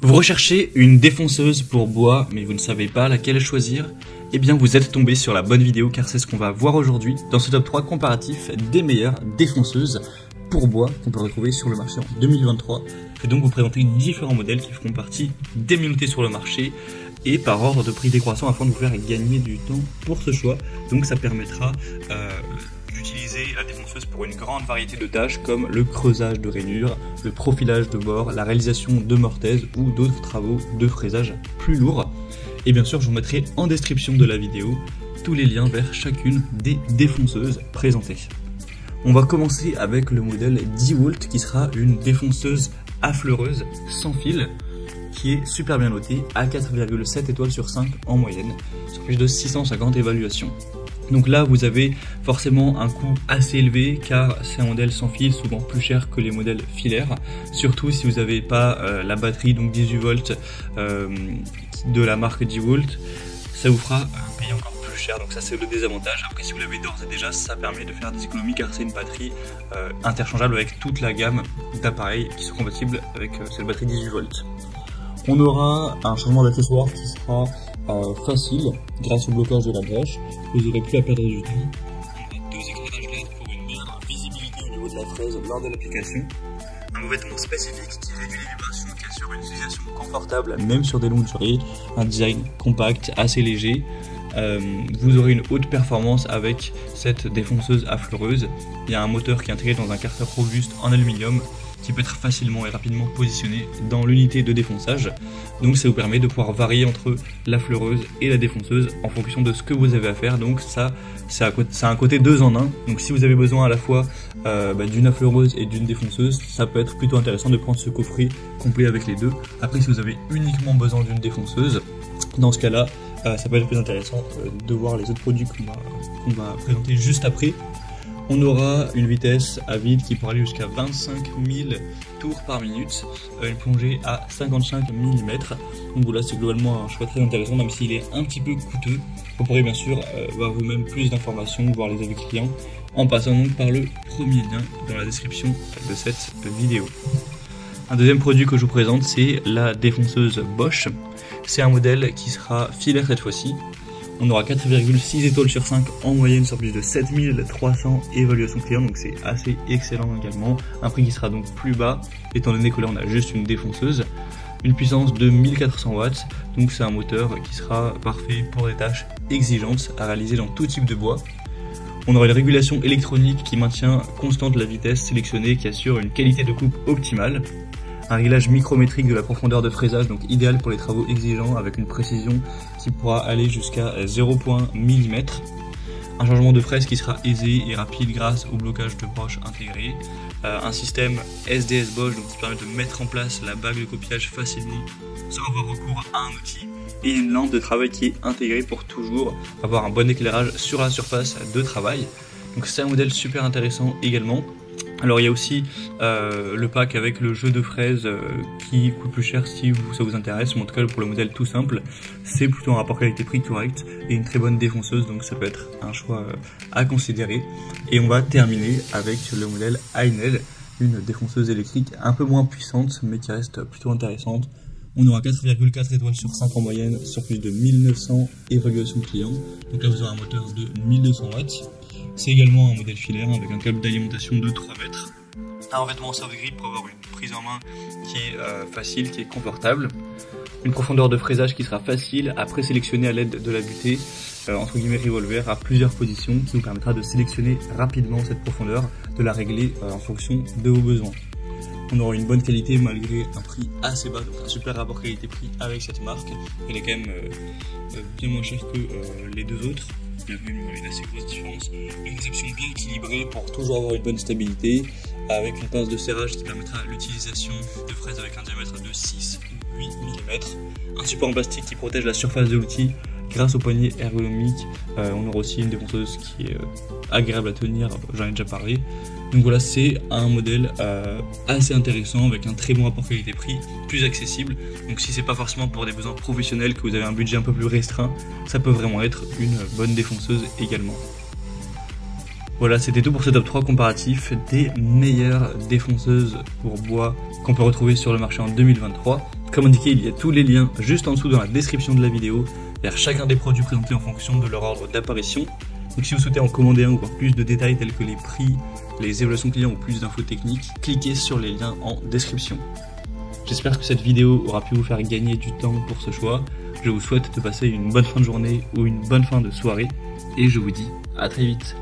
Vous recherchez une défonceuse pour bois, mais vous ne savez pas laquelle choisir? Eh bien vous êtes tombé sur la bonne vidéo car c'est ce qu'on va voir aujourd'hui dans ce top 3 comparatif des meilleures défonceuses pour bois qu'on peut retrouver sur le marché en 2023. Je vais donc vous présenter différents modèles qui feront partie des mieux sur le marché et par ordre de prix décroissant afin de vous faire gagner du temps pour ce choix. Donc ça permettra d'utiliser la défonceuse pour une grande variété de tâches comme le creusage de rainures, le profilage de bord, la réalisation de mortaises ou d'autres travaux de fraisage plus lourds. Et bien sûr je vous mettrai en description de la vidéo tous les liens vers chacune des défonceuses présentées. On va commencer avec le modèle DeWalt qui sera une défonceuse affleureuse sans fil qui est super bien notée à 4,7 étoiles sur 5 en moyenne sur plus de 650 évaluations. Donc là vous avez forcément un coût assez élevé car c'est un modèle sans fil souvent plus cher que les modèles filaires, surtout si vous n'avez pas la batterie donc 18 volts de la marque DeWalt, ça vous fera payer encore plus cher, donc ça c'est le désavantage. Après si vous l'avez d'ores et déjà ça permet de faire des économies car c'est une batterie interchangeable avec toute la gamme d'appareils qui sont compatibles avec cette batterie 18 volts. On aura un changement d'accessoire qui sera facile grâce au blocage de la brèche, vous n'aurez plus à perdre du temps. On aura deux éclairages LED pour une meilleure visibilité au niveau de la fraise lors de l'application, un vêtement spécifique qui réduit les vibrations, qui assure une utilisation confortable même sur des longues durées, un design compact assez léger. Vous aurez une haute performance avec cette défonceuse affleureuse. Il y a un moteur qui est intégré dans un carter robuste en aluminium qui peut être facilement et rapidement positionné dans l'unité de défonçage. Donc ça vous permet de pouvoir varier entre la fleureuse et la défonceuse en fonction de ce que vous avez à faire. Donc ça, c'est un côté 2 en 1. Donc si vous avez besoin à la fois d'une affleureuse et d'une défonceuse, ça peut être plutôt intéressant de prendre ce coffret complet avec les deux. Après si vous avez uniquement besoin d'une défonceuse, dans ce cas-là, ça peut être plus intéressant de voir les autres produits qu'on va présenter juste après. On aura une vitesse à vide qui pourra aller jusqu'à 25 000 tours par minute, une plongée à 55 mm. Donc voilà, c'est globalement un choix très intéressant, même s'il est un petit peu coûteux. Vous pourrez bien sûr voir vous-même plus d'informations, voir les avis clients, en passant donc par le premier lien dans la description de cette vidéo. Un deuxième produit que je vous présente, c'est la défonceuse Bosch. C'est un modèle qui sera filaire cette fois-ci. On aura 4,6 étoiles sur 5 en moyenne sur plus de 7300 évaluations clients, donc c'est assez excellent également. Un prix qui sera donc plus bas, étant donné que là on a juste une défonceuse. Une puissance de 1400 watts, donc c'est un moteur qui sera parfait pour des tâches exigeantes à réaliser dans tout type de bois. On aura une régulation électronique qui maintient constante la vitesse sélectionnée, qui assure une qualité de coupe optimale. Un réglage micrométrique de la profondeur de fraisage, donc idéal pour les travaux exigeants avec une précision qui pourra aller jusqu'à 0,1 mm. Un changement de fraise qui sera aisé et rapide grâce au blocage de broche intégré. Un système SDS Bosch donc qui permet de mettre en place la bague de copiage facilement sans avoir recours à un outil. Et une lampe de travail qui est intégrée pour toujours avoir un bon éclairage sur la surface de travail. Donc c'est un modèle super intéressant également. Alors il y a aussi le pack avec le jeu de fraises qui coûte plus cher si ça vous intéresse, mais en tout cas pour le modèle tout simple, c'est plutôt un rapport qualité-prix correct et une très bonne défonceuse, donc ça peut être un choix à considérer. Et on va terminer avec le modèle Hainel, une défonceuse électrique un peu moins puissante mais qui reste plutôt intéressante. On aura 4,4 étoiles sur 5 en moyenne sur plus de 1900 évaluations clients, donc là vous aurez un moteur de 1200 watts. C'est également un modèle filaire avec un câble d'alimentation de 3 mètres. Un revêtement soft grip pour avoir une prise en main qui est facile, qui est confortable. Une profondeur de fraisage qui sera facile à présélectionner à l'aide de la butée, entre guillemets revolver, à plusieurs positions qui vous permettra de sélectionner rapidement cette profondeur, de la régler en fonction de vos besoins. On aura une bonne qualité malgré un prix assez bas, donc un super rapport qualité-prix avec cette marque. Elle est quand même bien moins chère que les deux autres. Il y a quand même une assez grosse différence. Une conception bien équilibrée pour toujours avoir une bonne stabilité, avec une pince de serrage qui permettra l'utilisation de fraises avec un diamètre de 6 ou 8 mm. Un support en plastique qui protège la surface de l'outil grâce au poignet ergonomique. On aura aussi une défonceuse qui est agréable à tenir, j'en ai déjà parlé. Donc voilà, c'est un modèle assez intéressant avec un très bon rapport qualité-prix, plus accessible. Donc si c'est pas forcément pour des besoins professionnels, que vous avez un budget un peu plus restreint, ça peut vraiment être une bonne défonceuse également. Voilà, c'était tout pour ce top 3 comparatif des meilleures défonceuses pour bois qu'on peut retrouver sur le marché en 2023. Comme indiqué, il y a tous les liens juste en dessous dans la description de la vidéo vers chacun des produits présentés en fonction de leur ordre d'apparition. Donc si vous souhaitez en commander un ou voir plus de détails tels que les prix, les évaluations clients ou plus d'infos techniques, cliquez sur les liens en description. J'espère que cette vidéo aura pu vous faire gagner du temps pour ce choix. Je vous souhaite de passer une bonne fin de journée ou une bonne fin de soirée et je vous dis à très vite.